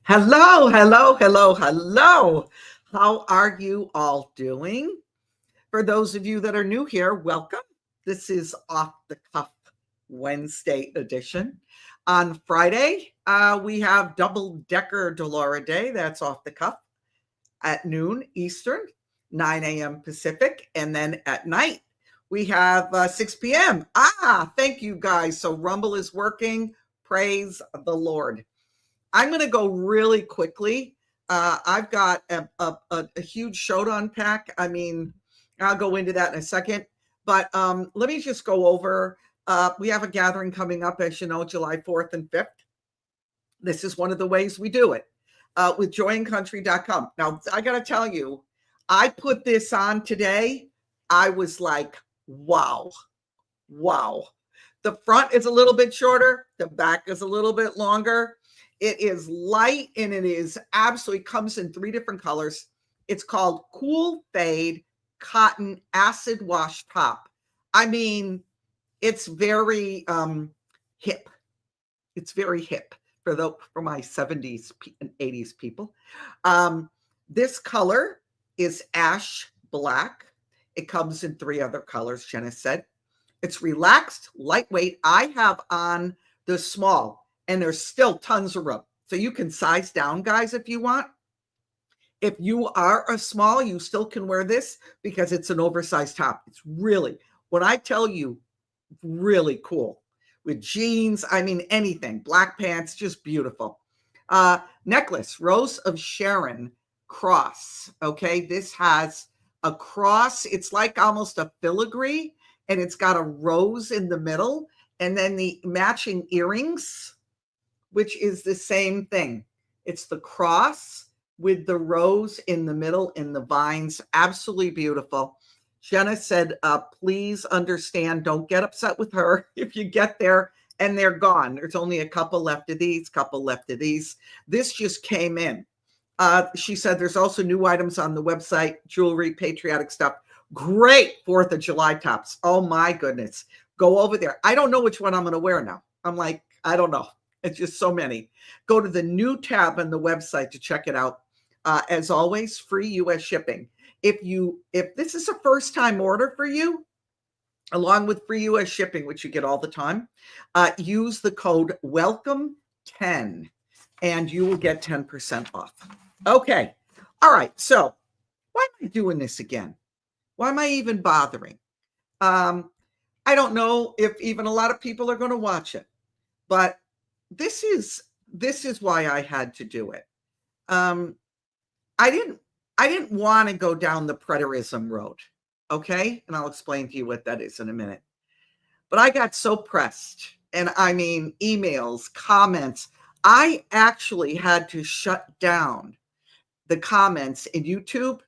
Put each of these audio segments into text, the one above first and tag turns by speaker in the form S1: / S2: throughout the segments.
S1: Hello, hello, hello, hello. How are you all doing? For those of you that are new here, welcome. This is Off the Cuff Wednesday edition. On Friday, we have Double Decker Delora Day. That's off the cuff at noon Eastern, 9 a.m. Pacific. And then at night, we have 6 p.m. Thank you guys. So Rumble is working. Praise the Lord. I'm going to go really quickly. I've got a huge show to unpack. I mean, I'll go into that in a second. But let me just go over. We have a gathering coming up, as you know, July 4th and 5th. This is one of the ways we do it with joyandcountry.com. Now, I got to tell you, I put this on today. I was like, wow. The front is a little bit shorter. The back is a little bit longer. It is light and it is absolutely comes in 3 different colors. It's called Cool Fade Cotton Acid Wash Top. I mean, it's very hip. It's very hip for my 70s and 80s people. This color is ash black. It comes in 3 other colors, Jenna said. It's relaxed, lightweight. I have on the small, and there's still tons of room. So you can size down, guys, if you want. If you are a small, you still can wear this because it's an oversized top. It's really, when I tell you, really cool. With jeans, I mean, anything. Black pants, just beautiful. Necklace, Rose of Sharon cross. Okay, this has a cross. It's like almost a filigree, and it's got a rose in the middle, and then the matching earrings, which is the same thing. It's the cross with the rose in the middle and the vines. Absolutely beautiful. Jenna said, please understand, don't get upset with her if you get there and they're gone. There's only a couple left of these, This just came in. She said there's also new items on the website, jewelry, patriotic stuff. Great 4th of July tops. Oh my goodness. Go over there. I don't know which one I'm going to wear now. I'm like, I don't know. It's just so many. Go to the new tab on the website to check it out. As always, free U.S. shipping. If this is a first time order for you, along with free U.S. shipping, which you get all the time, use the code WELCOME10 and you will get 10% off. Okay. All right. So why am I doing this again? Why am I even bothering? I don't know if even a lot of people are going to watch it, but this is why I had to do it. I didn't want to go down the preterism road. Okay. And I'll explain to you what that is in a minute. But I got so pressed, and I mean, emails, comments. I actually had to shut down the comments in YouTube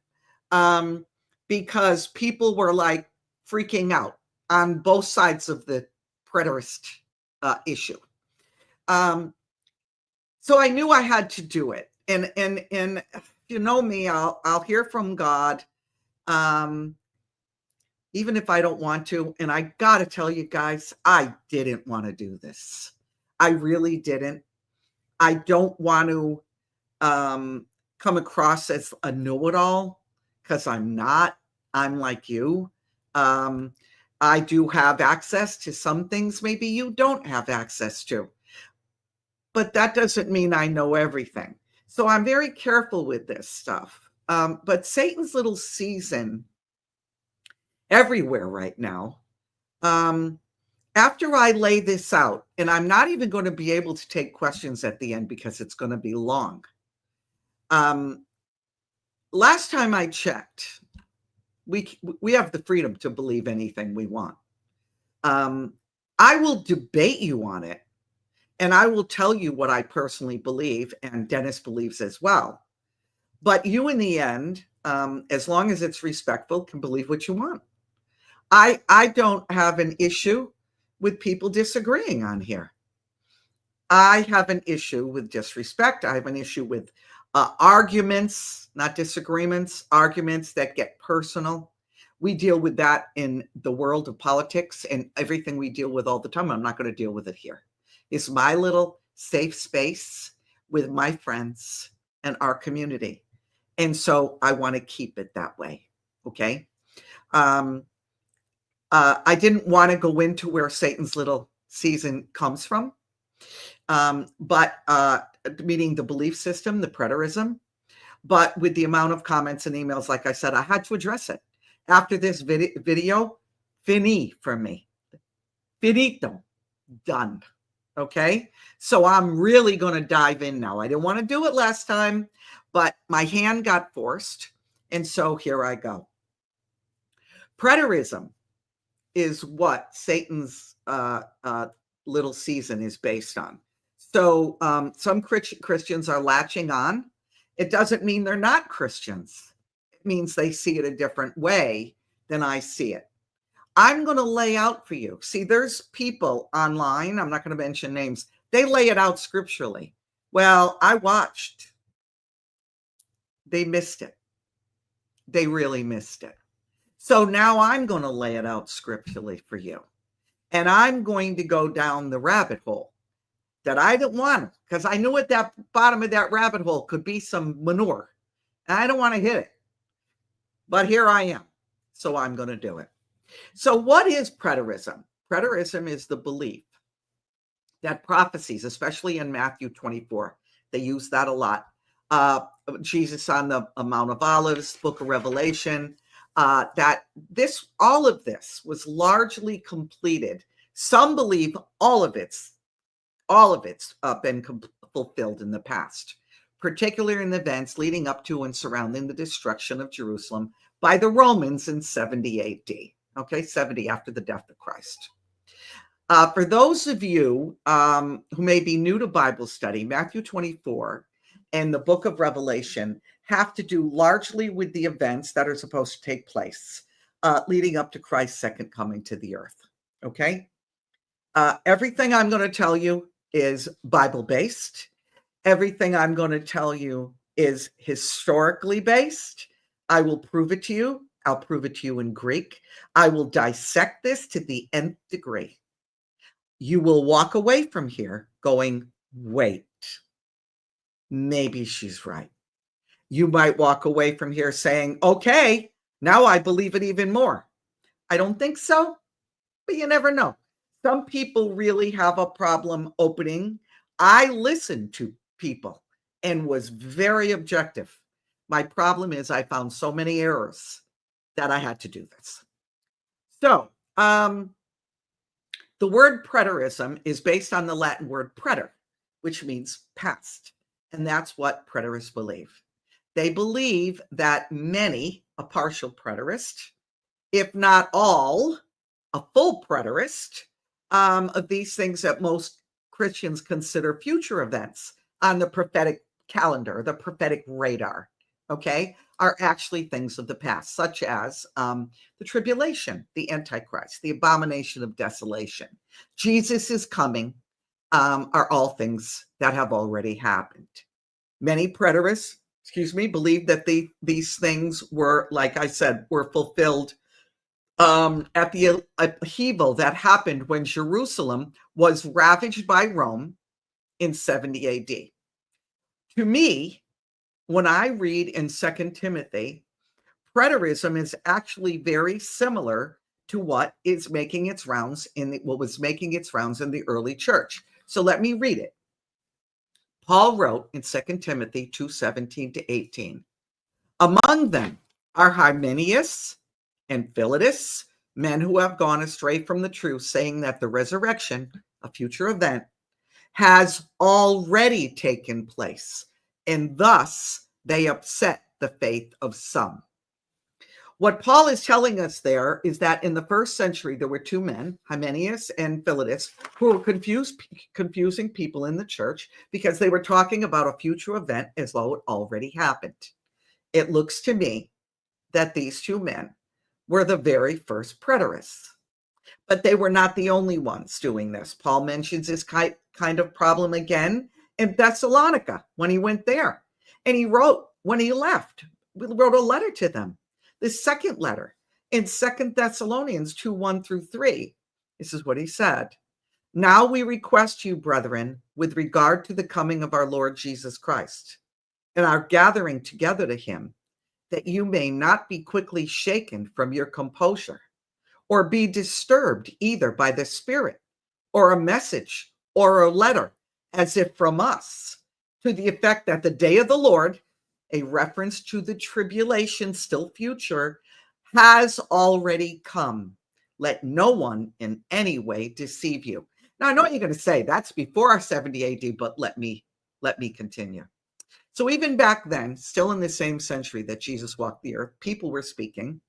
S1: because people were like freaking out on both sides of the preterist issue. So I knew I had to do it. And if you know me, I'll hear from God, even if I don't want to. And I got to tell you guys, I didn't want to do this. I really didn't. I don't want to come across as a know-it-all, because I'm not. I'm like you. I do have access to some things maybe you don't have access to. But that doesn't mean I know everything. So I'm very careful with this stuff. But Satan's little season everywhere right now. After I lay this out, and I'm not even going to be able to take questions at the end because it's going to be long. Last time I checked, we have the freedom to believe anything we want. I will debate you on it. And I will tell you what I personally believe, and Dennis believes as well. But you, in the end, as long as it's respectful, can believe what you want. I don't have an issue with people disagreeing on here. I have an issue with disrespect. I have an issue with arguments, not disagreements, arguments that get personal. We deal with that in the world of politics and everything we deal with all the time. I'm not going to deal with it here. It's my little safe space with my friends and our community. And so I want to keep it that way. Okay. I didn't want to go into where Satan's little season comes from, but meaning the belief system, the preterism. But with the amount of comments and emails, like I said, I had to address it. After this video, fini for me. Finito. Done. Okay? So I'm really going to dive in now. I didn't want to do it last time, but my hand got forced. And so here I go. Preterism is what Satan's little season is based on. So some Christians are latching on. It doesn't mean they're not Christians. It means they see it a different way than I see it. I'm going to lay out for you. See, there's people online, I'm not going to mention names, they lay it out scripturally. Well, I watched. They missed it. They really missed it. So now I'm going to lay it out scripturally for you. And I'm going to go down the rabbit hole that I didn't want, because I knew at that bottom of that rabbit hole could be some manure. And I don't want to hit it. But here I am. So I'm going to do it. So what is preterism? Preterism is the belief that prophecies, especially in Matthew 24, they use that a lot. Jesus on the Mount of Olives, Book of Revelation, that all of this was largely completed. Some believe all of it's been fulfilled in the past, particularly in the events leading up to and surrounding the destruction of Jerusalem by the Romans in 70 AD. Okay, 70 after the death of Christ. For those of you who may be new to Bible study, Matthew 24 and the Book of Revelation have to do largely with the events that are supposed to take place leading up to Christ's second coming to the earth. Okay, everything I'm going to tell you is Bible-based. Everything I'm going to tell you is historically based. I will prove it to you. I'll prove it to you in Greek. I will dissect this to the nth degree. You will walk away from here going, wait, maybe she's right. You might walk away from here saying, okay, now I believe it even more. I don't think so, but you never know. Some people really have a problem opening. I listened to people and was very objective. My problem is I found so many errors that I had to do this. So the word preterism is based on the Latin word preter, which means past. And that's what preterists believe. They believe that many, a partial preterist, if not all, a full preterist, of these things that most Christians consider future events on the prophetic calendar, the prophetic radar, okay, are actually things of the past, such as the tribulation, the Antichrist, the abomination of desolation. Jesus is coming, are all things that have already happened. Many preterists, believe that these things were, like I said, were fulfilled at the upheaval that happened when Jerusalem was ravaged by Rome in 70 AD. To me, when I read in 2 Timothy, preterism is actually very similar to what is making its rounds what was making its rounds in the early church. So let me read it. Paul wrote in 2 Timothy 2:17 to 18, among them are Hymenaeus and Philetus, men who have gone astray from the truth, saying that the resurrection, a future event, has already taken place, and thus they upset the faith of some. What Paul is telling us there is that in the first century, there were two men, Hymenaeus and Philetus, who were confusing people in the church because they were talking about a future event as though it already happened. It looks to me that these two men were the very first preterists. But they were not the only ones doing this. Paul mentions this kind of problem again in Thessalonica when he went there. And he wrote, when he left, wrote a letter to them. The second letter in 2 Thessalonians 2:1-3. This is what he said. Now we request you, brethren, with regard to the coming of our Lord Jesus Christ and our gathering together to him, that you may not be quickly shaken from your composure, or be disturbed either by the Spirit, or a message, or a letter, as if from us, to the effect that the day of the Lord, a reference to the tribulation still future, has already come. Let no one in any way deceive you. Now, I know what you're going to say, that's before our 70 AD, but let me continue. So even back then, still in the same century that Jesus walked the earth, people were speaking,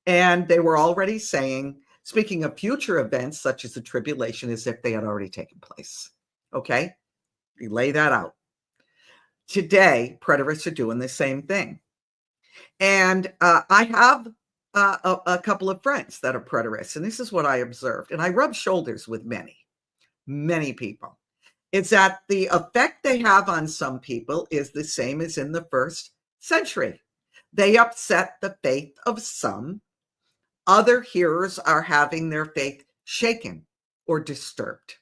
S1: and they were already saying, speaking of future events such as the tribulation, as if they had already taken place. Okay? We lay that out. Today, preterists are doing the same thing. And I have a couple of friends that are preterists, and this is what I observed. And I rub shoulders with many people. It's that the effect they have on some people is the same as in the first century. They upset the faith of some. Other hearers are having their faith shaken or disturbed.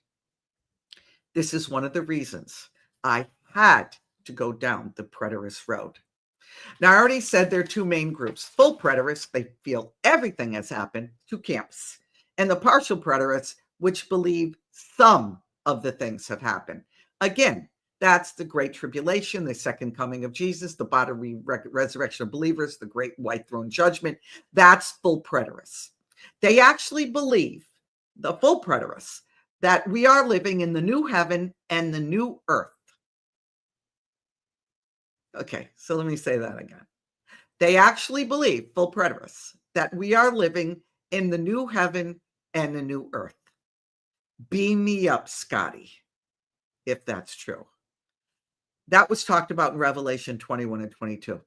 S1: This is one of the reasons I had to go down the preterist road. Now, I already said there are two main groups. Full preterists, they feel everything has happened, two camps. And the partial preterists, which believe some of the things have happened. Again, that's the Great Tribulation, the second coming of Jesus, the bodily resurrection of believers, the great white throne judgment. That's full preterists. They actually believe, the full preterists, that we are living in the new heaven and the new earth. Okay, so let me say that again. They actually believe, full preterists, that we are living in the new heaven and the new earth. Beam me up, Scotty, if that's true. That was talked about in Revelation 21 and 22.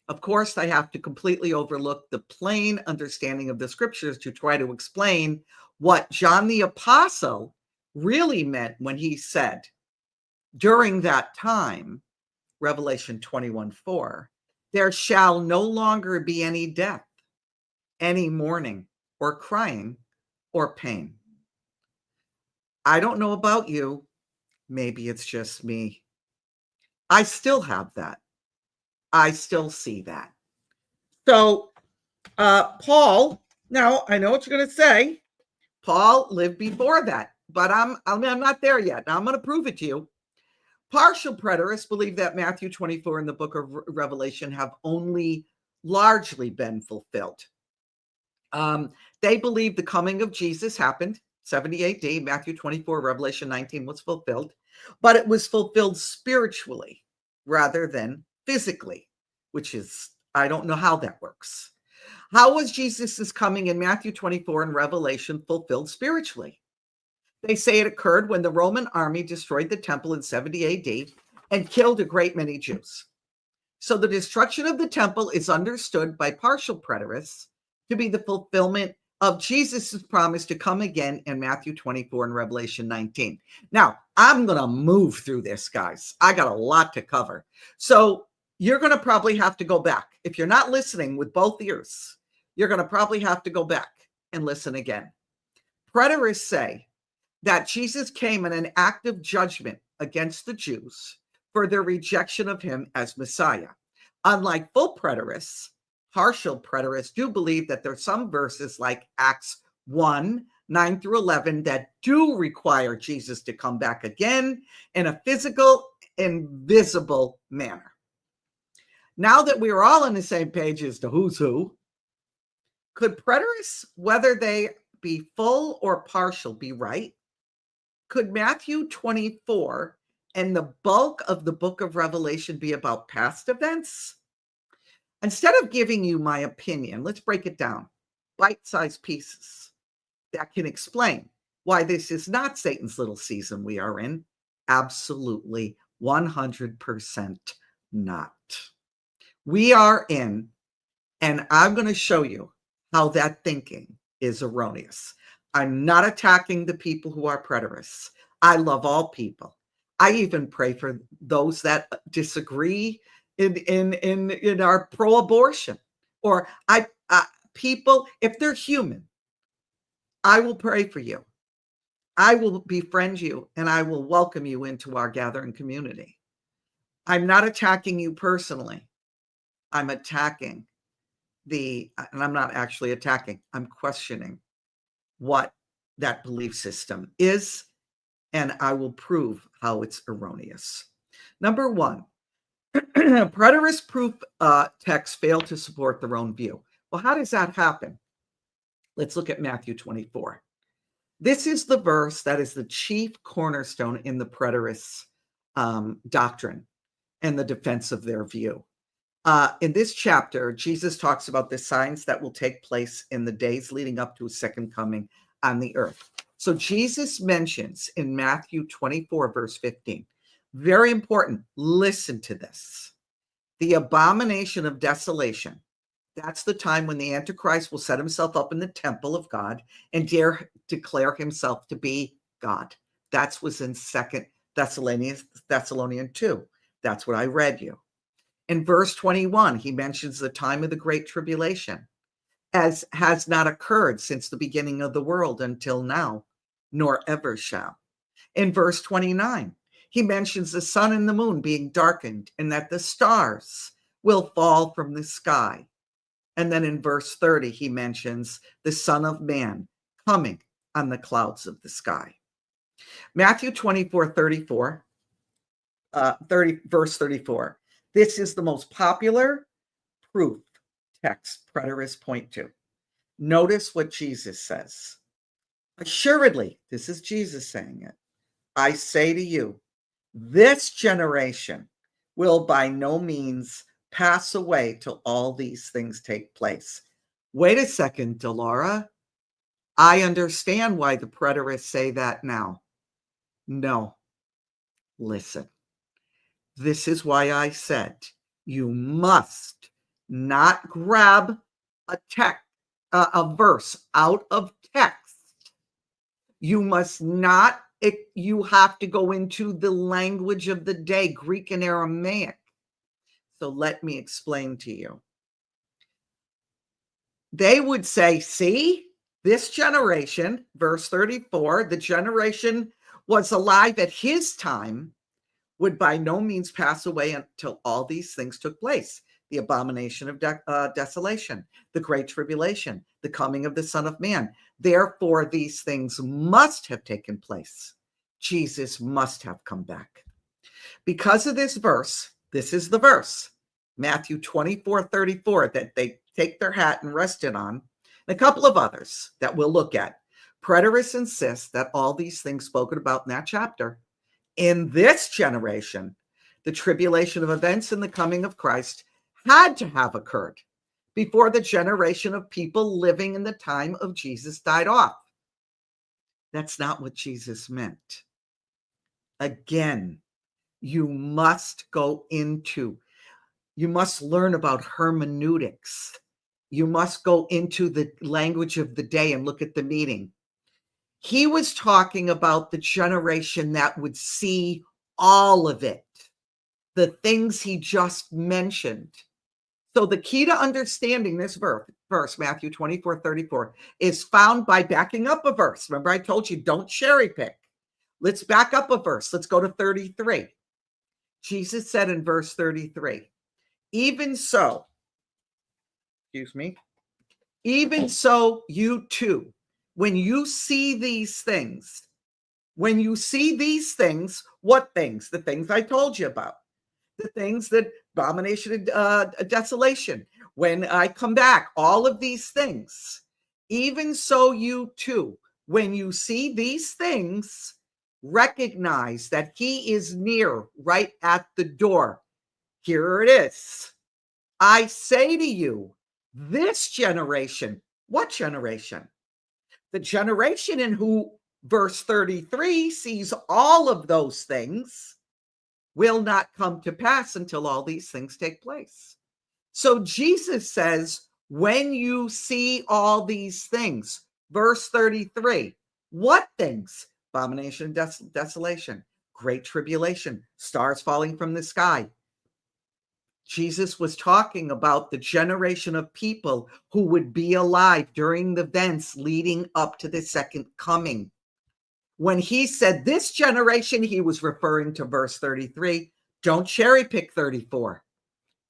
S1: Of course, I have to completely overlook the plain understanding of the scriptures to try to explain what John the Apostle really meant when he said, during that time, Revelation 21:4, there shall no longer be any death, any mourning or crying or pain. I don't know about you. Maybe it's just me. I still have that. I still see that. So, Paul, now I know what you're going to say. Paul lived before that, but I'm not there yet. Now I'm going to prove it to you. Partial preterists believe that Matthew 24 and the book of Revelation have only largely been fulfilled. They believe the coming of Jesus happened 70 AD, Matthew 24, Revelation 19 was fulfilled, but it was fulfilled spiritually rather than physically, which is, I don't know how that works. How was Jesus's coming in Matthew 24 and Revelation fulfilled spiritually? They say it occurred when the Roman army destroyed the temple in 70 AD and killed a great many Jews. So the destruction of the temple is understood by partial preterists to be the fulfillment of Jesus's promise to come again in Matthew 24 and Revelation 19. Now, I'm going to move through this, guys. I got a lot to cover. So you're going to probably have to go back. If you're not listening with both ears, you're going to probably have to go back and listen again. Preterists say that Jesus came in an act of judgment against the Jews for their rejection of him as Messiah. Unlike full preterists, partial preterists do believe that there are some verses like Acts 1, 9 through 11 that do require Jesus to come back again in a physical and visible manner. Now that we are all on the same page as to who's who, could preterists, whether they be full or partial, be right? Could Matthew 24 and the bulk of the book of Revelation be about past events? Instead of giving you my opinion, let's break it down, bite-sized pieces that can explain why this is not Satan's little season we are in. Absolutely 100% not. We are in, and I'm going to show you how that thinking is erroneous. I'm not attacking the people who are preterists. I love all people. I even pray for those that disagree in our pro-abortion, or people, if they're human, I will pray for you. I will befriend you and I will welcome you into our gathering community. I'm not attacking you personally. I'm attacking and I'm not actually attacking, I'm questioning what that belief system is, and I will prove how it's erroneous. Number one, preterist proof texts fail to support their own view. Well, how does that happen? Let's look at Matthew 24. This is the verse that is the chief cornerstone in the preterist doctrine and the defense of their view. In this chapter, Jesus talks about the signs that will take place in the days leading up to his second coming on the earth. So Jesus mentions in Matthew 24, verse 15, very important, listen to this. The abomination of desolation. That's the time when the Antichrist will set himself up in the temple of God and dare declare himself to be God. That was in 2 Thessalonians 2. That's what I read you. In verse 21, he mentions the time of the great tribulation, as has not occurred since the beginning of the world until now, nor ever shall. In verse 29, he mentions the sun and the moon being darkened and that the stars will fall from the sky. And then in verse 30, he mentions the Son of Man coming on the clouds of the sky. Matthew 24, 34, verse 34. This is the most popular proof text preterists point to. Notice what Jesus says. Assuredly, this is Jesus saying it. I say to you, this generation will by no means pass away till all these things take place. Wait a second, Delora. I understand why the preterists say that now. No. Listen. This is why I said you must not grab a verse out of text. You must not, you have to go into the language of the day, Greek and Aramaic. So let me explain to you. They would say, see, this generation, verse 34, the generation was alive at his time, would by no means pass away until all these things took place. The abomination of desolation, the great tribulation, the coming of the Son of Man. Therefore, these things must have taken place. Jesus must have come back. Because of this verse, this is the verse, Matthew 24, 34, that they take their hat and rest it on, and a couple of others that we'll look at. Preterists insist that all these things spoken about in that chapter, in this generation, the tribulation of events and the coming of Christ had to have occurred before the generation of people living in the time of Jesus died off. That's not what Jesus meant. Again, you must learn about hermeneutics. You must go into the language of the day and look at the meaning. He was talking about the generation that would see all of it, the things he just mentioned. So the key to understanding this verse, Matthew 24, 34, is found by backing up a verse. Remember, I told you, don't cherry pick. Let's back up a verse. Let's go to 33. Jesus said in verse 33, even so, you too, when you see these things, what things? The things I told you about. The things that abomination of desolation. When I come back, all of these things. Even so, you too, when you see these things, recognize that he is near, right at the door. Here it is. I say to you, this generation, what generation? The generation in who verse 33 sees all of those things will not come to pass until all these things take place. So Jesus says, when you see all these things, verse 33, what things? Abomination, desolation, great tribulation, stars falling from the sky. Jesus was talking about the generation of people who would be alive during the events leading up to the second coming. When he said this generation, he was referring to verse 33. Don't cherry pick 34.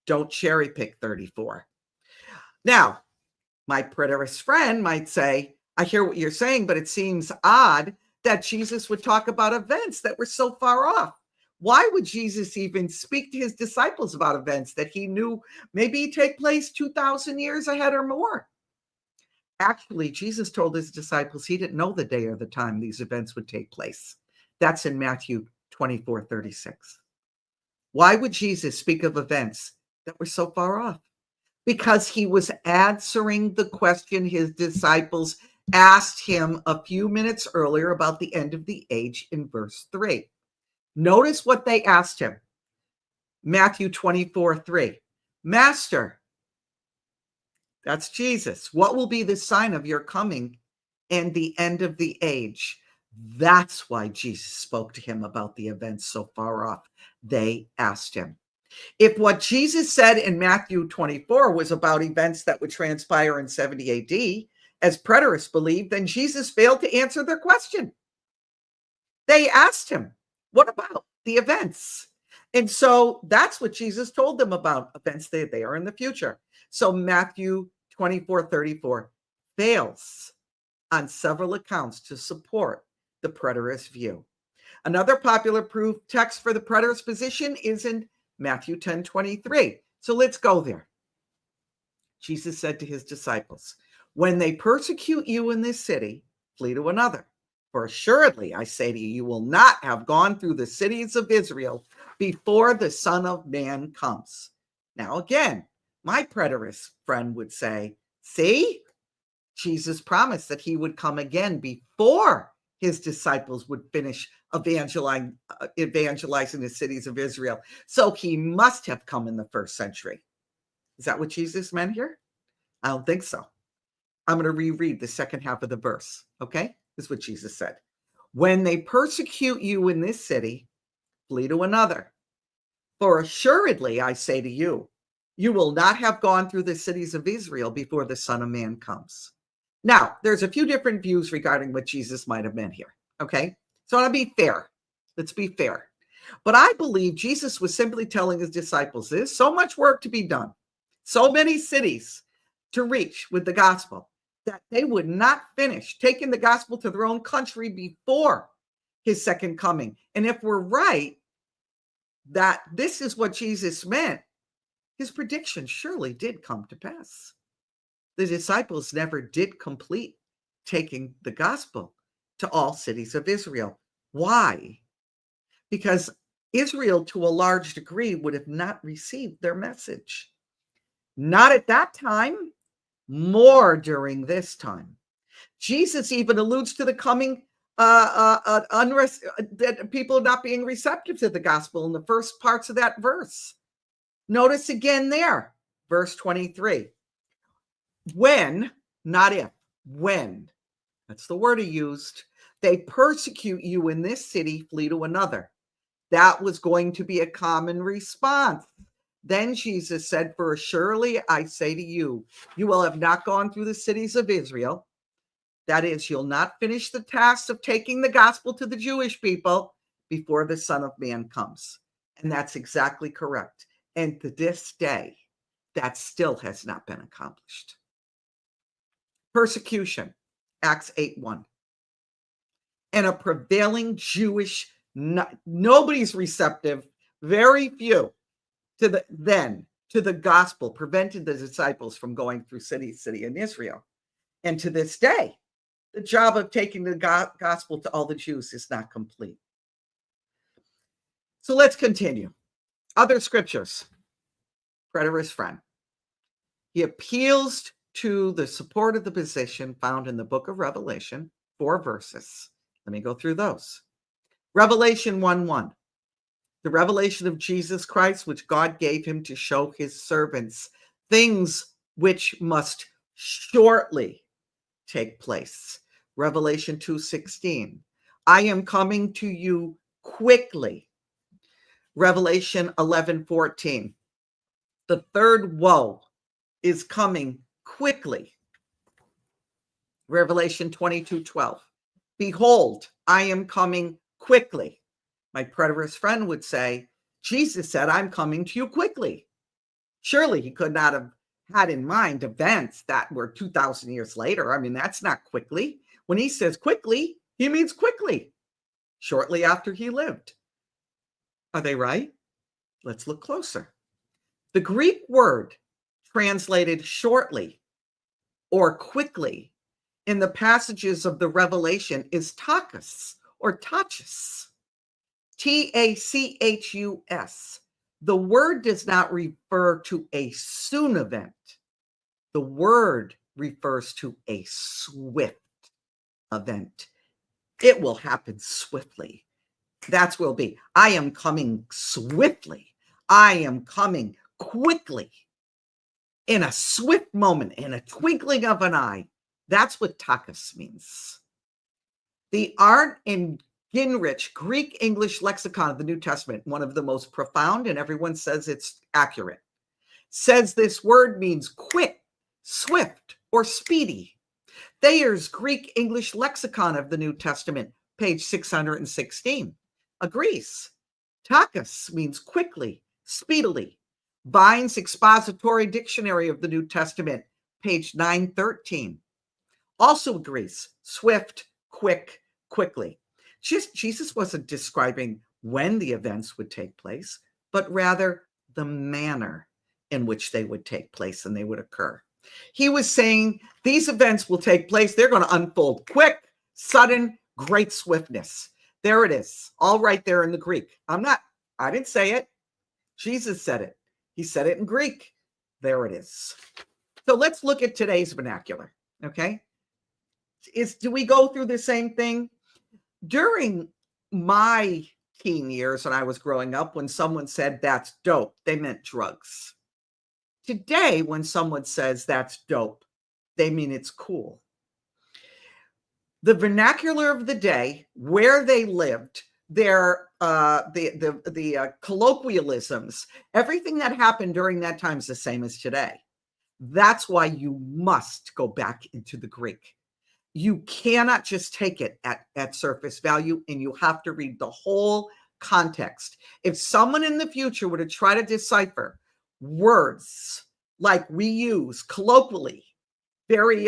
S1: Don't cherry pick 34. Now, my preterist friend might say, I hear what you're saying, but it seems odd that Jesus would talk about events that were so far off. Why would Jesus even speak to his disciples about events that he knew maybe take place 2,000 years ahead or more? Actually, Jesus told his disciples he didn't know the day or the time these events would take place. That's in Matthew 24:36. Why would Jesus speak of events that were so far off? Because he was answering the question his disciples asked him a few minutes earlier about the end of the age in verse 3. Notice what they asked him. Matthew 24:3. Master, that's Jesus, what will be the sign of your coming and the end of the age? That's why Jesus spoke to him about the events so far off. They asked him. If what Jesus said in Matthew 24 was about events that would transpire in 70 AD, as preterists believe, then Jesus failed to answer their question. They asked him, what about the events? And so that's what Jesus told them about, events that they are in the future. So Matthew 24:34 fails on several accounts to support the preterist view. Another popular proof text for the preterist position is in Matthew 10:23. So let's go there. Jesus said to his disciples, when they persecute you in this city, flee to another. For assuredly, I say to you, you will not have gone through the cities of Israel before the Son of Man comes. Now again, my preterist friend would say, see, Jesus promised that he would come again before his disciples would finish evangelizing the cities of Israel. So he must have come in the first century. Is that what Jesus meant here? I don't think so. I'm going to reread the second half of the verse. Okay? This is what Jesus said. When they persecute you in this city, flee to another. For assuredly, I say to you, you will not have gone through the cities of Israel before the Son of Man comes. Now, there's a few different views regarding what Jesus might have meant here. Okay? So I want to be fair. Let's be fair. But I believe Jesus was simply telling his disciples, there's so much work to be done, so many cities to reach with the gospel, that they would not finish taking the gospel to their own country before his second coming. And if we're right that this is what Jesus meant, his prediction surely did come to pass. The disciples never did complete taking the gospel to all cities of Israel. Why? Because Israel, to a large degree, would have not received their message. Not at that time, more during this time. Jesus even alludes to the coming unrest, that people not being receptive to the gospel in the first parts of that verse. Notice again there, verse 23. When, not if, when, that's the word he used, they persecute you in this city, flee to another. That was going to be a common response. Then Jesus said, for surely I say to you, you will have not gone through the cities of Israel. That is, you'll not finish the task of taking the gospel to the Jewish people before the Son of Man comes. And that's exactly correct. And to this day, that still has not been accomplished. Persecution, Acts 8:1. And a prevailing Jewish, nobody's receptive, very few, to the gospel, prevented the disciples from going through city in Israel. And to this day, the job of taking the gospel to all the Jews is not complete. So let's continue. Other scriptures. Preterist friend. He appeals to the support of the position found in the book of Revelation, 4 verses. Let me go through those. Revelation 1:1. The revelation of Jesus Christ, which God gave him to show his servants things which must shortly take place. Revelation 2:16. I am coming to you quickly. Revelation 11:14. The third woe is coming quickly. Revelation 22:12. Behold, I am coming quickly. My preterist friend would say, Jesus said, I'm coming to you quickly. Surely he could not have had in mind events that were 2,000 years later. I mean, that's not quickly. When he says quickly, he means quickly, shortly after he lived. Are they right? Let's look closer. The Greek word translated shortly or quickly in the passages of the Revelation is tachus or tachus, Tachus. The word does not refer to a soon event. The word refers to a swift event. It will happen swiftly. That's will be. I am coming swiftly. I am coming quickly. In a swift moment, in a twinkling of an eye. That's what tachus means. The Art and Gingrich Greek English lexicon of the New Testament, one of the most profound, and everyone says it's accurate, says this word means quick, swift, or speedy. Thayer's Greek English lexicon of the New Testament, page 616, agrees. Tachus means quickly, speedily. Vine's Expository Dictionary of the New Testament, page 913, also agrees. Swift, quick, quickly. Jesus wasn't describing when the events would take place, but rather the manner in which they would take place and they would occur. He was saying these events will take place. They're going to unfold quick, sudden, great swiftness. There it is, all right there in the Greek. I didn't say it. Jesus said it. He said it in Greek. There it is. So let's look at today's vernacular, okay? Do we go through the same thing? During my teen years when I was growing up, when someone said that's dope, they meant drugs. Today, when someone says that's dope, they mean it's cool. The vernacular of the day, where they lived, their the colloquialisms, everything that happened during that time is the same as today. That's why you must go back into the Greek. You cannot just take it at surface value, and you have to read the whole context. If someone in the future were to try to decipher words like we use colloquially, very,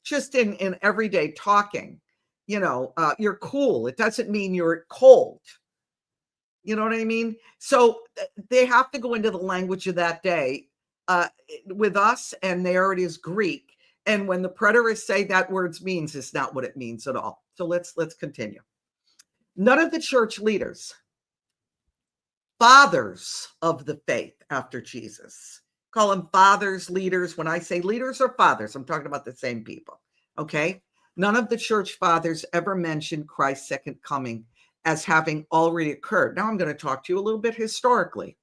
S1: just in everyday talking, you're cool. It doesn't mean you're cold. You know what I mean? So they have to go into the language of that day with us, and there it is Greek. And when the preterists say that word means, it's not what it means at all. So let's continue. None of the church leaders, fathers of the faith after Jesus, call them fathers, leaders. When I say leaders or fathers, I'm talking about the same people. Okay. None of the church fathers ever mentioned Christ's second coming as having already occurred. Now I'm going to talk to you a little bit historically.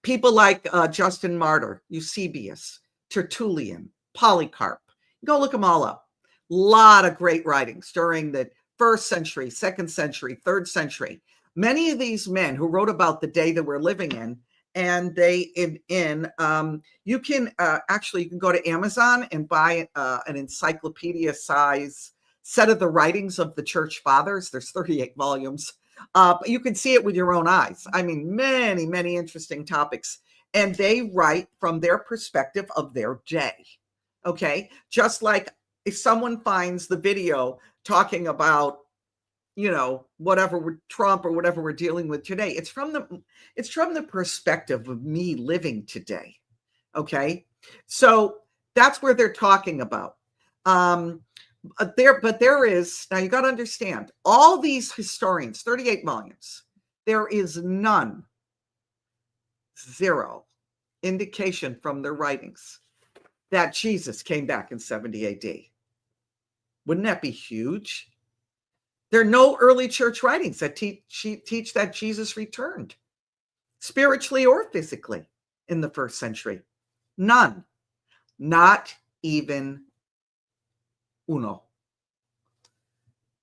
S1: People like Justin Martyr, Eusebius, Tertullian, Polycarp. Go look them all up. A lot of great writings during the 1st century, 2nd century, 3rd century. Many of these men who wrote about the day that we're living in, and you can you can go to Amazon and buy an encyclopedia size set of the writings of the church fathers. There's 38 volumes, but you can see it with your own eyes. I mean, many, many interesting topics, and they write from their perspective of their day. Okay. Just like if someone finds the video talking about, whatever Trump or whatever we're dealing with today, it's from the perspective of me living today. Okay. So that's where they're talking about. But there is, now you got to understand, all these historians, 38 volumes, there is zero indication from their writings that Jesus came back in 70 AD. Wouldn't that be huge? There are no early church writings that teach that Jesus returned, spiritually or physically, in the 1st century. None. Not even uno.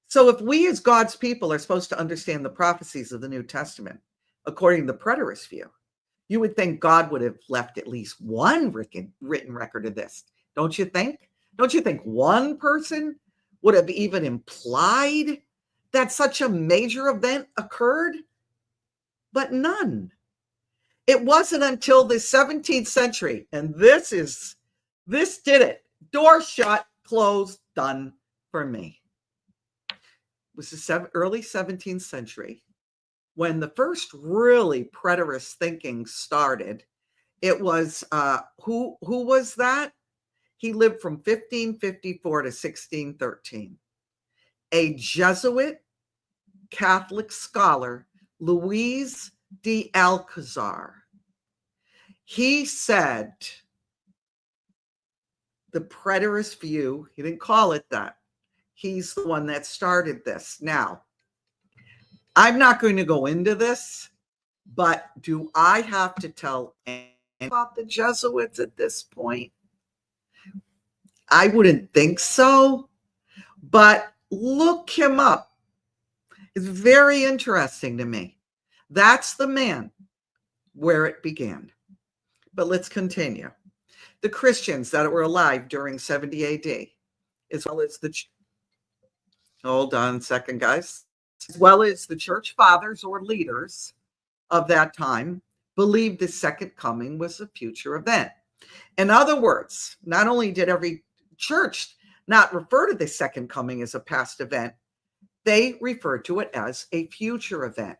S1: So if we as God's people are supposed to understand the prophecies of the New Testament, according to the preterist view, you would think God would have left at least one written record of this. Don't you think? Don't you think one person would have even implied that such a major event occurred, but none. It wasn't until the 17th century, and this did it. Door shut, closed, done for me. It was the early 17th century when the first really preterist thinking started. It was, who was that? He lived from 1554 to 1613. A Jesuit Catholic scholar, Louis de Alcazar. He said the preterist view, he didn't call it that. He's the one that started this. Now, I'm not going to go into this, but do I have to tell anyone about the Jesuits at this point? I wouldn't think so, but look him up. It's very interesting to me. That's the man where it began. But let's continue. The Christians that were alive during 70 AD, as well as hold on a second, guys, as well as the church fathers or leaders of that time, believed the second coming was a future event. In other words, not only did every church not refer to the second coming as a past event, they referred to it as a future event.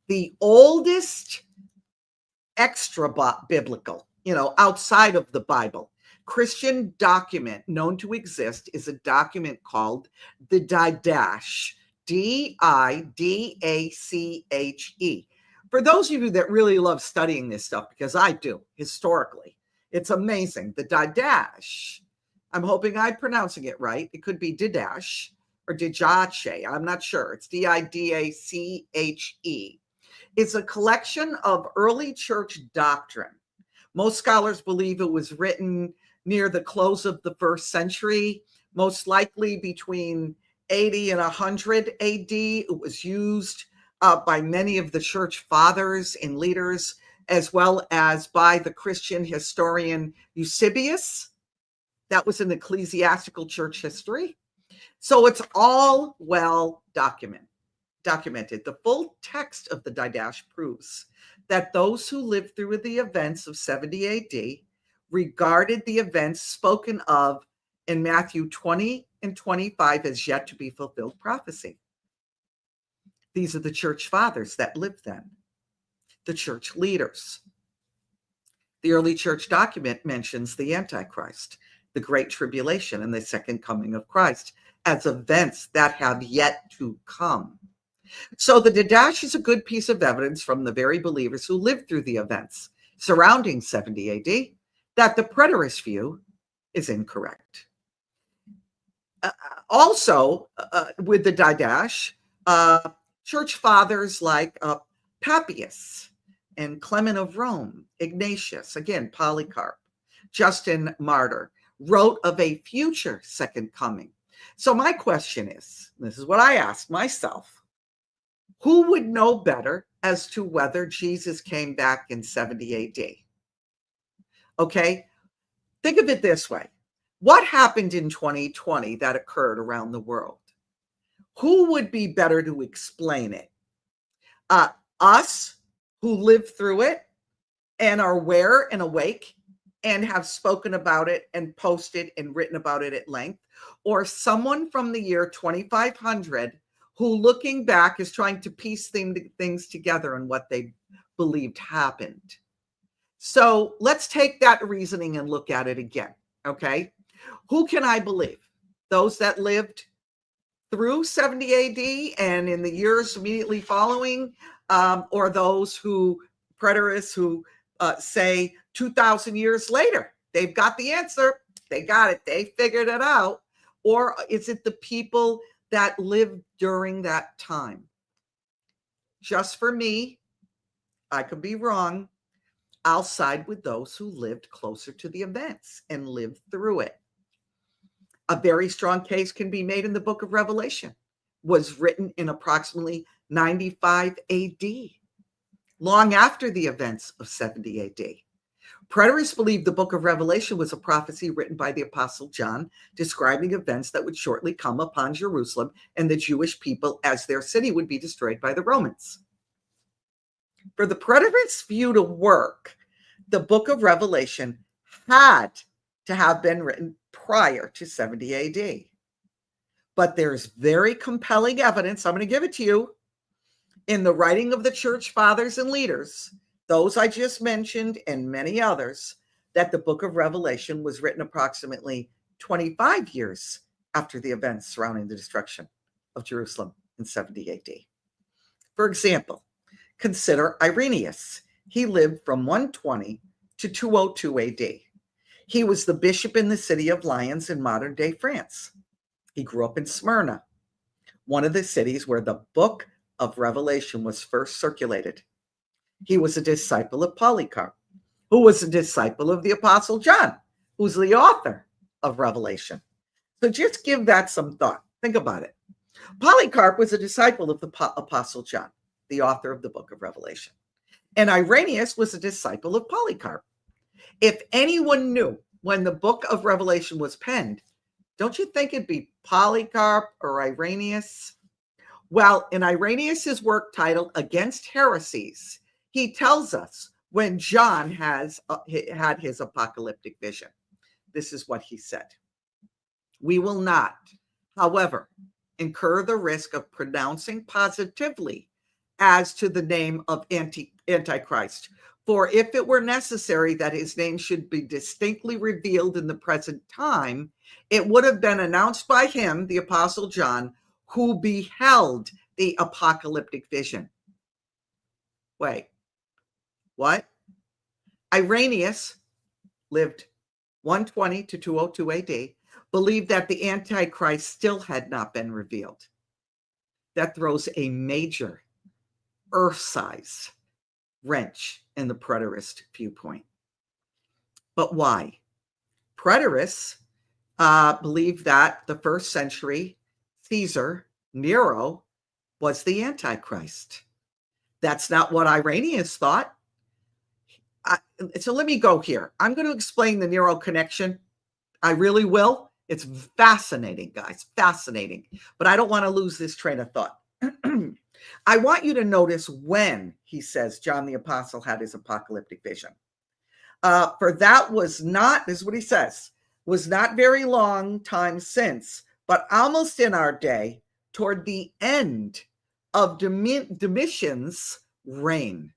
S1: The oldest extra biblical, outside of the Bible, Christian document known to exist is a document called the Didache, Didache. For those of you that really love studying this stuff, because I do, historically, it's amazing. The Didache, I'm hoping I'm pronouncing it right. It could be Didache or Didache. I'm not sure. It's Didache. It's a collection of early church doctrine. Most scholars believe it was written near the close of the first century, most likely between 80 and 100 AD. It was used by many of the church fathers and leaders, as well as by the Christian historian Eusebius. That was in ecclesiastical church history. So it's all well documented. The full text of the Didache proves that those who lived through the events of 70 AD regarded the events spoken of in Matthew 20 and 25 as yet to be fulfilled prophecy. These are the church fathers that lived then, the church leaders. The early church document mentions the Antichrist, the Great Tribulation, and the second coming of Christ as events that have yet to come. So the Didache is a good piece of evidence from the very believers who lived through the events surrounding 70 AD that the preterist view is incorrect. Also, with the Didache, church fathers like Papias and Clement of Rome, Ignatius, again, Polycarp, Justin Martyr, wrote of a future second coming. So my question is, this is what I asked myself, who would know better as to whether Jesus came back in 70 AD? Okay, think of it this way. What happened in 2020 that occurred around the world? Who would be better to explain it? Us, who lived through it and are aware and awake and have spoken about it and posted and written about it at length, or someone from the year 2500 who, looking back, is trying to piece things together and what they believed happened. So let's take that reasoning and look at it again, okay? Who can I believe? Those that lived through 70 AD and in the years immediately following, or those who, preterists who say 2,000 years later, they've got the answer, they got it, they figured it out, or is it the people that lived during that time? Just for me, I could be wrong, I'll side with those who lived closer to the events and lived through it. A very strong case can be made in the book of Revelation, was written in approximately 95 AD, long after the events of 70 AD. Preterists believed the book of Revelation was a prophecy written by the Apostle John, describing events that would shortly come upon Jerusalem and the Jewish people as their city would be destroyed by the Romans. For the preterist view to work, the book of Revelation had to have been written prior to 70 AD. But there's very compelling evidence, I'm going to give it to you, in the writing of the church fathers and leaders, those I just mentioned and many others, that the book of Revelation was written approximately 25 years after the events surrounding the destruction of Jerusalem in 70 AD. For example, consider Irenaeus. He lived from 120 to 202 AD. He was the bishop in the city of Lyons in modern-day France. He grew up in Smyrna, one of the cities where the book of Revelation was first circulated. He was a disciple of Polycarp, who was a disciple of the Apostle John, who's the author of Revelation. So just give that some thought. Think about it. Polycarp was a disciple of the Apostle John, the author of the book of Revelation. And Irenaeus was a disciple of Polycarp. If anyone knew when the book of Revelation was penned, don't you think it'd be Polycarp or Irenaeus? Well, in Irenaeus's work titled Against Heresies, he tells us when John had his apocalyptic vision. This is what he said. We will not, however, incur the risk of pronouncing positively as to the name of Antichrist. For if it were necessary that his name should be distinctly revealed in the present time, it would have been announced by him, the Apostle John, who beheld the apocalyptic vision. Wait, what? Irenaeus lived 120 to 202 AD, believed that the Antichrist still had not been revealed. That throws a major earth-size wrench in the preterist viewpoint. But why? Preterists believed that the first century Caesar, Nero, was the Antichrist. That's not what Irenaeus thought. So let me go here. I'm going to explain the Nero connection. I really will. It's fascinating, guys, fascinating. But I don't want to lose this train of thought. I want you to notice when he says John the Apostle had his apocalyptic vision. For that was not, this is what he says, was not very long time since, but almost in our day, toward the end of Domitian's reign.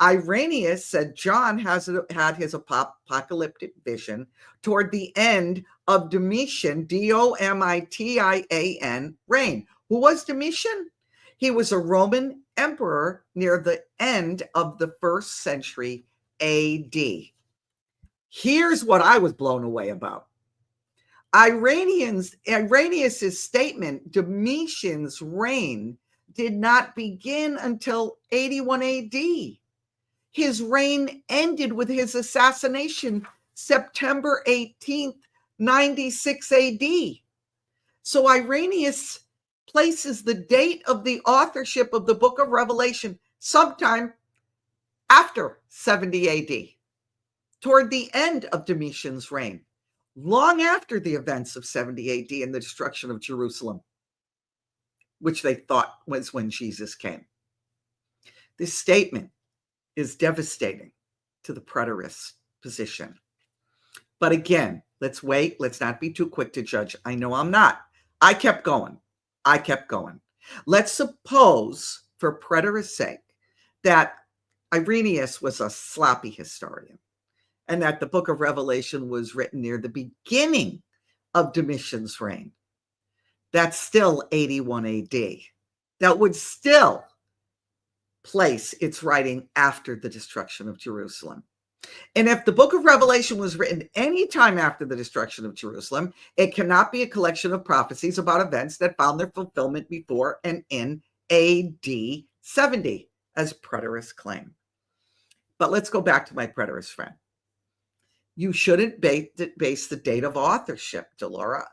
S1: Irenaeus said John had his apocalyptic vision toward the end of Domitian, Domition, reign. Who was Domitian? He was a Roman emperor near the end of the first century AD. Here's what I was blown away about. Irenaeus' statement, Domitian's reign, did not begin until 81 AD. His reign ended with his assassination September 18th, 96 AD. So Irenaeus places the date of the authorship of the book of Revelation sometime after 70 AD, toward the end of Domitian's reign, long after the events of 70 AD and the destruction of Jerusalem, which they thought was when Jesus came. This statement is devastating to the preterist position. But again, let's wait. Let's not be too quick to judge. I know I'm not. I kept going. Let's suppose, for preterist sake, that Irenaeus was a sloppy historian and that the book of Revelation was written near the beginning of Domitian's reign. That's still 81 AD. That would still place its writing after the destruction of Jerusalem. And if the book of Revelation was written any time after the destruction of Jerusalem, it cannot be a collection of prophecies about events that found their fulfillment before and in AD 70, as preterists claim. But let's go back to my preterist friend. You shouldn't base the date of authorship, Delora,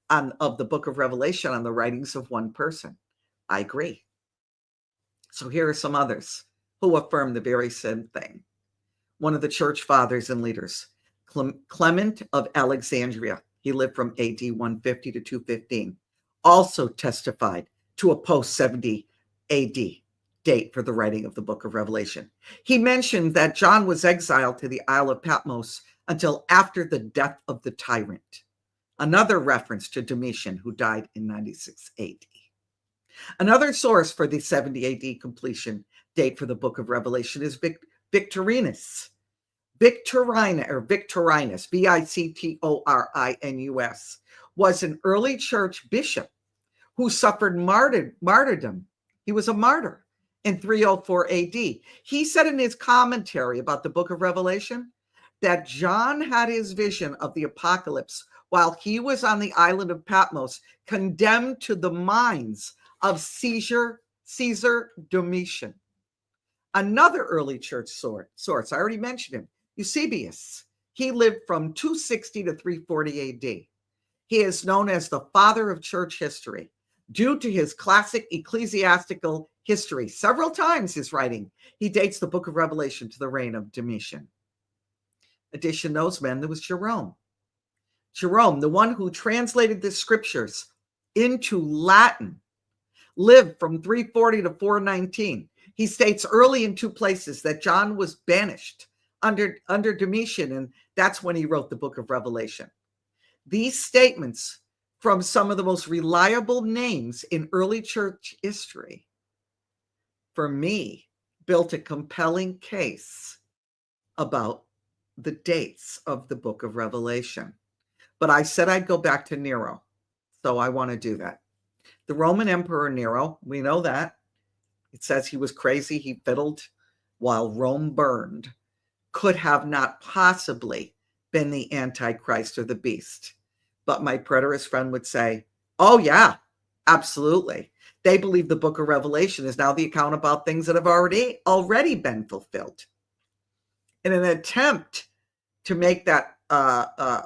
S1: of the book of Revelation on the writings of one person. I agree. So here are some others who affirm the very same thing. one of the church fathers and leaders. Clement of Alexandria, he lived from AD 150 to 215, also testified to a post-70 AD date for the writing of the book of Revelation. He mentioned that John was exiled to the Isle of Patmos until after the death of the tyrant, another reference to Domitian, who died in 96 AD. Another source for the 70 AD completion date for the book of Revelation is Victorinus. Victorinus, Victorinus, was an early church bishop who suffered martyrdom. He was a martyr in 304 AD. He said in his commentary about the book of Revelation that John had his vision of the apocalypse while he was on the island of Patmos, condemned to the mines of Caesar Domitian. Another early church source, I already mentioned him, Eusebius. He lived from 260 to 340 AD. He is known as the father of church history due to his classic ecclesiastical history. Several times his writing, he dates the book of Revelation to the reign of Domitian. In addition to those men, there was Jerome. Jerome, the one who translated the scriptures into Latin, lived from 340 to 419. He states early in two places that John was banished under Domitian, and that's when he wrote the book of Revelation. These statements from some of the most reliable names in early church history, for me, built a compelling case about the dates of the book of Revelation. But I said I'd go back to Nero, so I want to do that. The Roman Emperor Nero, we know that. It says he was crazy, he fiddled while Rome burned, could have not possibly been the Antichrist or the beast. But my preterist friend would say, oh yeah, absolutely. They believe the book of Revelation is now the account about things that have already been fulfilled. In an attempt to make that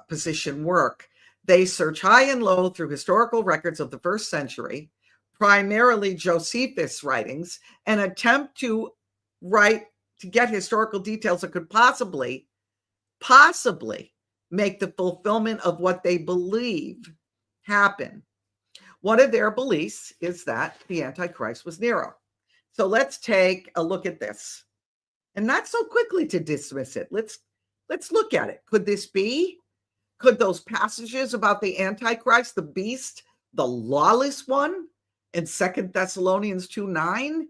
S1: position work, they search high and low through historical records of the first century, primarily Josephus writings, and attempt to get historical details that could possibly make the fulfillment of what they believe happen. One of their beliefs is that the Antichrist was Nero. So let's take a look at this, and not so quickly to dismiss it. Let's look at it. Could this be? Could those passages about the Antichrist, the beast, the lawless one in 2 Thessalonians 2:9,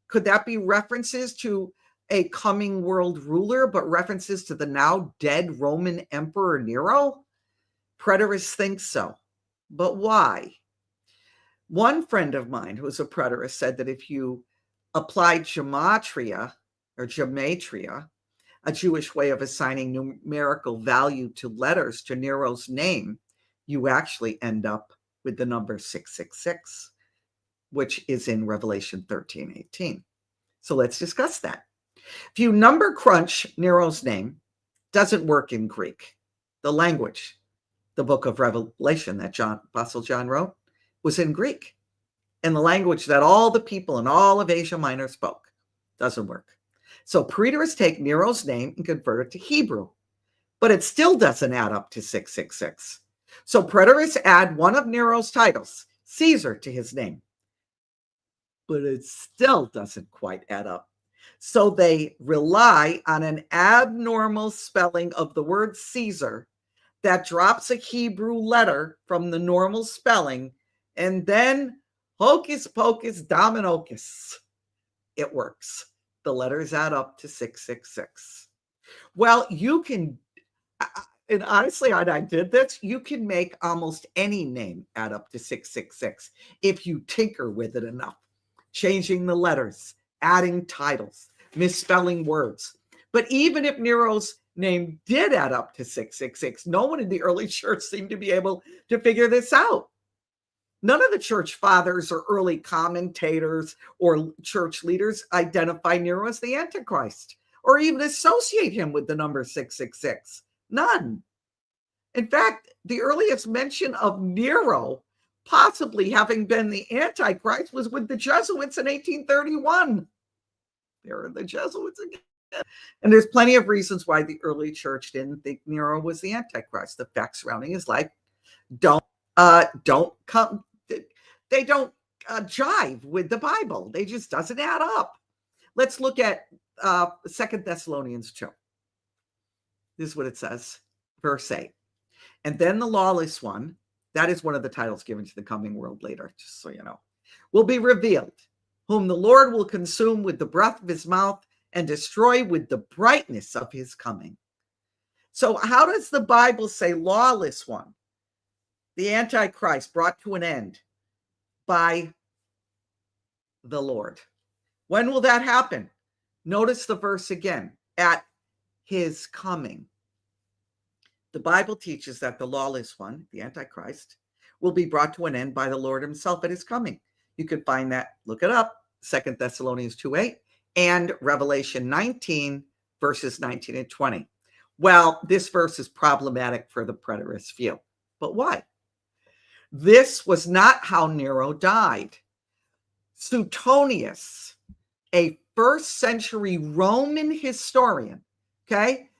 S1: could that be references to a coming world ruler, but references to the now dead Roman Emperor Nero? Preterists think so. But why? One friend of mine who is a preterist said that if you applied gematria, a Jewish way of assigning numerical value to letters to Nero's name, you actually end up with the number 666, which is in Revelation 13:18. So let's discuss that. If you number crunch Nero's name, doesn't work in Greek. The language, the book of Revelation that Apostle John wrote, was in Greek. And the language that all the people in all of Asia Minor spoke doesn't work. So preterists take Nero's name and convert it to Hebrew, but it still doesn't add up to 666. So preterists add one of Nero's titles, Caesar, to his name, but it still doesn't quite add up. So they rely on an abnormal spelling of the word Caesar that drops a Hebrew letter from the normal spelling, and then hocus pocus dominocus, it works. The letters add up to 666. Well, you can, and honestly, I did this, you can make almost any name add up to 666 if you tinker with it enough, changing the letters, adding titles, misspelling words. But even if Nero's name did add up to 666, no one in the early church seemed to be able to figure this out. None of the church fathers or early commentators or church leaders identify Nero as the Antichrist or even associate him with the number 666. None. In fact, the earliest mention of Nero possibly having been the Antichrist was with the Jesuits in 1831. There are the Jesuits again. And there's plenty of reasons why the early church didn't think Nero was the Antichrist. The facts surrounding his life don't come, they don't jive with the Bible. They just doesn't add up. Let's look at 2 Thessalonians 2. This is what it says, verse 8. And then the lawless one, that is one of the titles given to the coming world leader, just so you know, will be revealed, whom the Lord will consume with the breath of his mouth and destroy with the brightness of his coming. So how does the Bible say lawless one, the Antichrist, brought to an end by the Lord? When will that happen? Notice the verse again, at his coming. The Bible teaches that the lawless one, the Antichrist, will be brought to an end by the Lord himself at his coming. You can find that, look it up, 2 Thessalonians 2:8 and Revelation 19, verses 19 and 20. Well, this verse is problematic for the preterist view. But why? This was not how Nero died. Suetonius, a first century Roman historian, okay?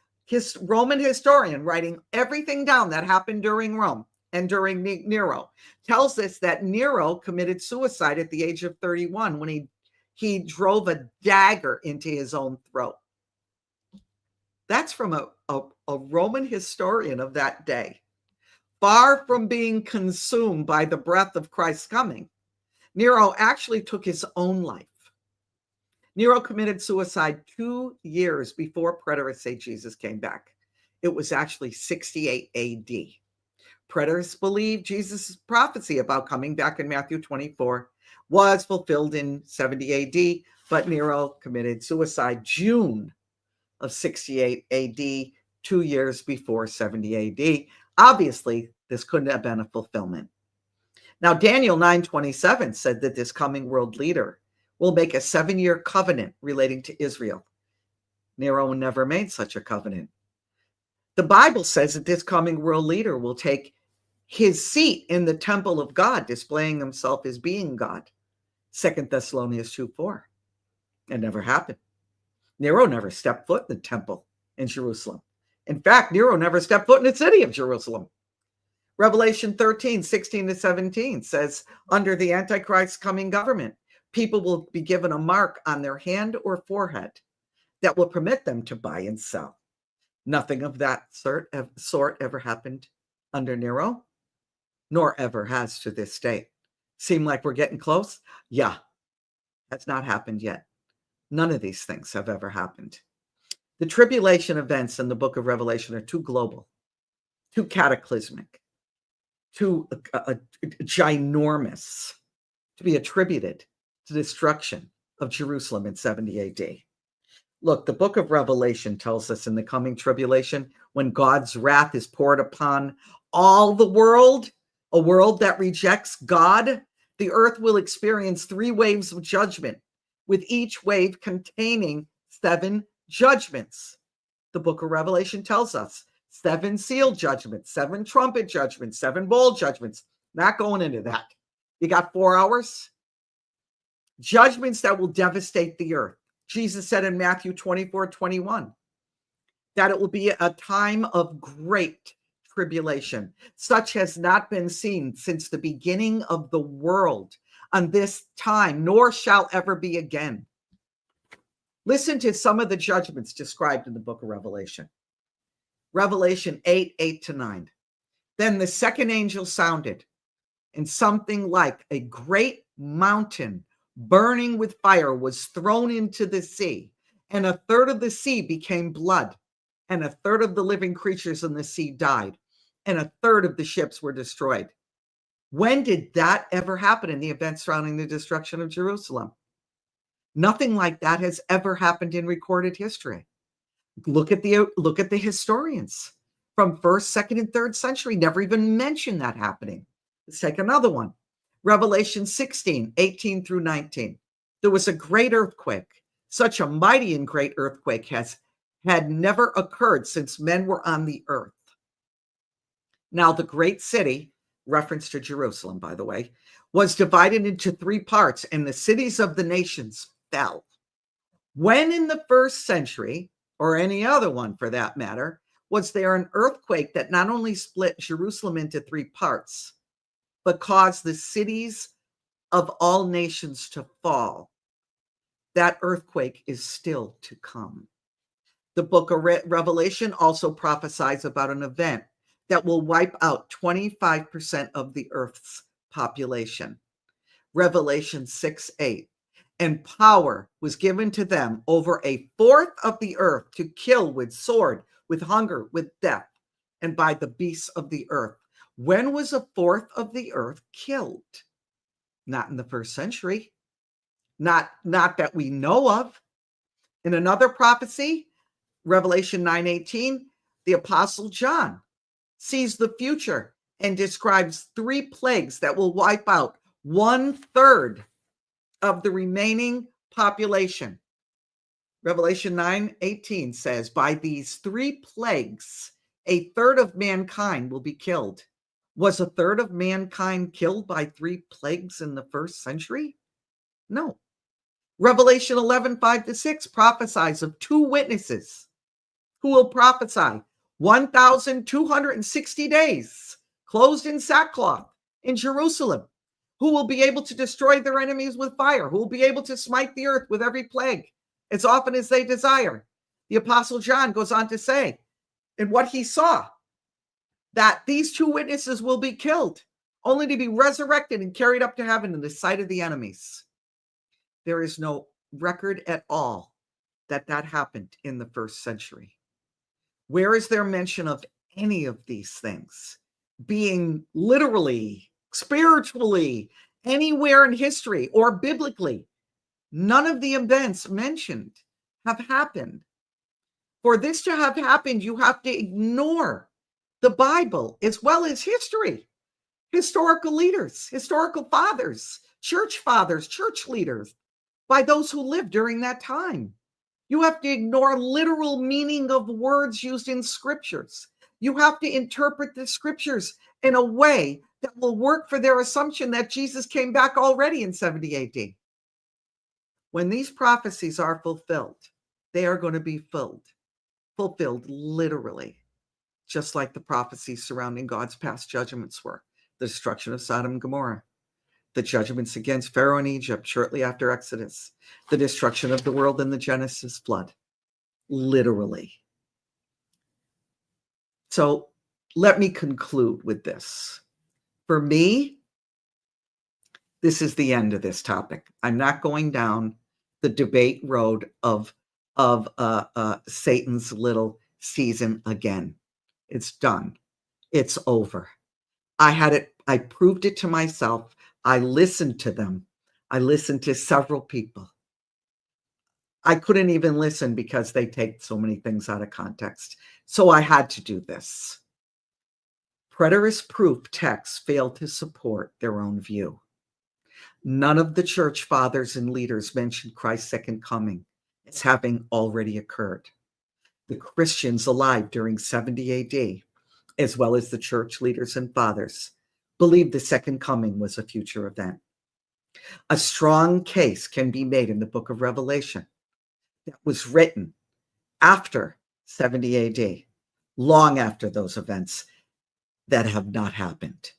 S1: Roman historian writing everything down that happened during Rome and during Nero, tells us that Nero committed suicide at the age of 31 when he drove a dagger into his own throat. That's from a Roman historian of that day. Far from being consumed by the breath of Christ's coming, Nero actually took his own life. Nero committed suicide 2 years before preterists say Jesus came back. It was actually 68 AD. Preterists believe Jesus' prophecy about coming back in Matthew 24 was fulfilled in 70 AD, but Nero committed suicide June of 68 AD, 2 years before 70 AD. Obviously, this couldn't have been a fulfillment. Now, Daniel 9:27 said that this coming world leader will make a 7-year covenant relating to Israel. Nero never made such a covenant. The Bible says that this coming world leader will take his seat in the temple of God, displaying himself as being God. 2 Thessalonians 2:4. It never happened. Nero never stepped foot in the temple in Jerusalem. In fact, Nero never stepped foot in the city of Jerusalem. Revelation 13:16-17 says, under the Antichrist's coming government, people will be given a mark on their hand or forehead that will permit them to buy and sell. Nothing of that sort ever happened under Nero, nor ever has to this day. Seem like we're getting close? Yeah, that's not happened yet. None of these things have ever happened. The tribulation events in the book of Revelation are too global, too cataclysmic, too ginormous to be attributed to the destruction of Jerusalem in 70 AD. Look, the book of Revelation tells us in the coming tribulation, when God's wrath is poured upon all the world, a world that rejects God, the earth will experience 3 waves of judgment, with each wave containing 7 judgments. The book of Revelation tells us 7 seal judgments, 7 trumpet judgments, 7 bowl judgments. Not going into that. You got 4 hours? Judgments that will devastate the earth. Jesus said in Matthew 24:21 that it will be a time of great tribulation, such has not been seen since the beginning of the world on this time, nor shall ever be again. Listen to some of the judgments described in the book of Revelation. Revelation 8:8-9. Then the second angel sounded, and something like a great mountain burning with fire was thrown into the sea, and 1/3 of the sea became blood, and 1/3 of the living creatures in the sea died, and 1/3 of the ships were destroyed. When did that ever happen in the events surrounding the destruction of Jerusalem? Nothing like that has ever happened in recorded history. Look at the historians from 1st, 2nd, and 3rd century. Never even mentioned that happening. Let's take another one. Revelation 16:18-19. There was a great earthquake. Such a mighty and great earthquake had never occurred since men were on the earth. Now, the great city, reference to Jerusalem, by the way, was divided into 3 parts, and the cities of the nations fell. When in the first century, or any other one for that matter, was there an earthquake that not only split Jerusalem into 3 parts, but caused the cities of all nations to fall? That earthquake is still to come. The book of Revelation also prophesies about an event that will wipe out 25% of the earth's population. Revelation 6:8. And power was given to them over a fourth of the earth to kill with sword, with hunger, with death, and by the beasts of the earth. When was a fourth of the earth killed? Not in the first century. Not that we know of. In another prophecy, Revelation 9:18, the Apostle John sees the future and describes 3 plagues that will wipe out 1/3 of the remaining population. Revelation 9:18 says, by these 3 plagues, a third of mankind will be killed. Was a third of mankind killed by 3 plagues in the first century? No. Revelation 11:5-6 prophesies of 2 witnesses who will prophesy 1,260 days, clothed in sackcloth in Jerusalem, who will be able to destroy their enemies with fire, who will be able to smite the earth with every plague as often as they desire. The Apostle John goes on to say, in what he saw, that these 2 witnesses will be killed, only to be resurrected and carried up to heaven in the sight of the enemies. There is no record at all that happened in the first century. Where is there mention of any of these things being literally, spiritually, anywhere in history or biblically? None of the events mentioned have happened. For this to have happened, you have to ignore the Bible as well as history, historical leaders, historical fathers, church leaders, by those who lived during that time. You have to ignore literal meaning of words used in scriptures. You have to interpret the scriptures in a way that will work for their assumption that Jesus came back already in 70 AD. When these prophecies are fulfilled, they are going to be fulfilled literally, just like the prophecies surrounding God's past judgments were: the destruction of Sodom and Gomorrah, the judgments against Pharaoh in Egypt shortly after Exodus, the destruction of the world in the Genesis flood, literally. So let me conclude with this. For me, this is the end of this topic. I'm not going down the debate road of Satan's little season again. It's done. It's over. I proved it to myself. I listened to them. I listened to several people. I couldn't even listen because they take so many things out of context. So I had to do this. Preterist proof texts fail to support their own view. None of the church fathers and leaders mentioned Christ's second coming as having already occurred. The Christians alive during 70 AD, as well as the church leaders and fathers, believed the second coming was a future event. A strong case can be made in the book of Revelation that was written after 70 AD, long after those events that have not happened.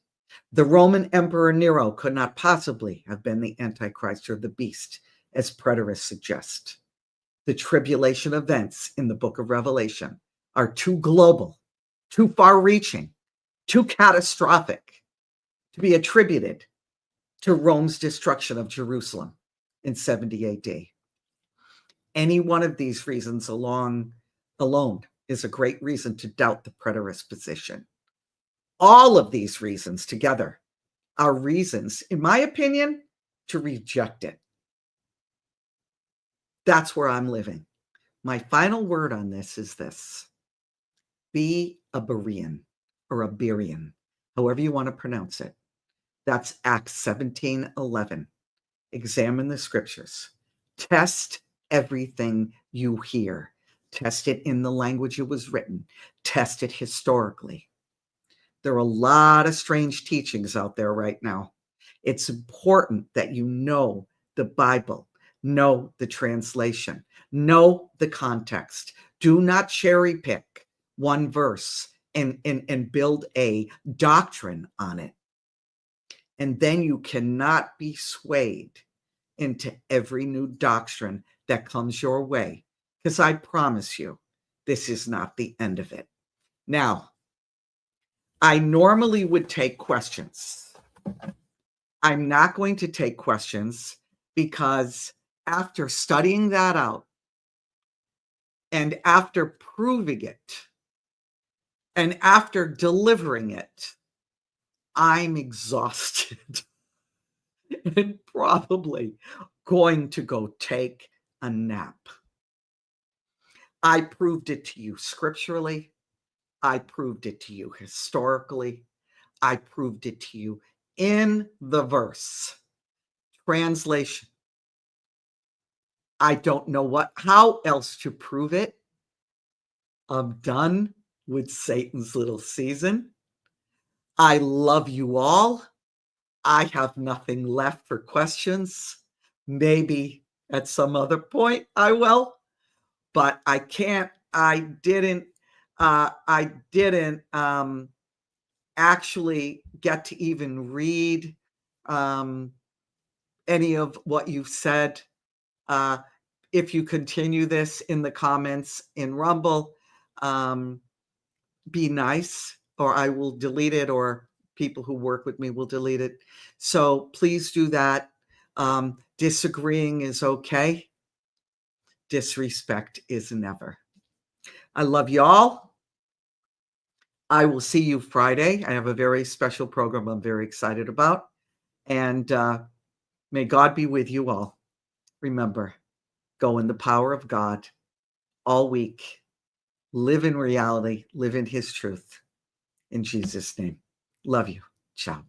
S1: The Roman Emperor Nero could not possibly have been the Antichrist or the beast, as preterists suggest. The tribulation events in the book of Revelation are too global, too far-reaching, too catastrophic to be attributed to Rome's destruction of Jerusalem in 70 AD. Any one of these reasons alone is a great reason to doubt the preterist position. All of these reasons together are reasons, in my opinion, to reject it. That's where I'm living. My final word on this is this: be a Berean or a Berean, however you want to pronounce it. That's Acts 17:11. Examine the scriptures. Test everything you hear. Test it in the language it was written. Test it historically. There are a lot of strange teachings out there right now. It's important that you know the Bible, Know the translation. Know the context. Do not cherry pick one verse and build a doctrine on it. And then you cannot be swayed into every new doctrine that comes your way, because I promise you, this is not the end of it. Now, I normally would take questions. I'm not going to take questions because after studying that out and after proving it and after delivering it, I'm exhausted and probably going to go take a nap. I proved it to you scripturally. I proved it to you historically. I proved it to you in the verse. Translation. I don't know how else to prove it. I'm done with Satan's little season. I love you all. I have nothing left for questions. Maybe at some other point I will, but I can't. I didn't actually get to even read any of what you've said. If you continue this in the comments in Rumble, be nice, or I will delete it, or people who work with me will delete it. So please do that. Disagreeing is okay. Disrespect is never. I love y'all. I will see you Friday. I have a very special program I'm very excited about. And may God be with you all. Remember, go in the power of God all week. Live in reality. Live in his truth. In Jesus' name. Love you. Ciao.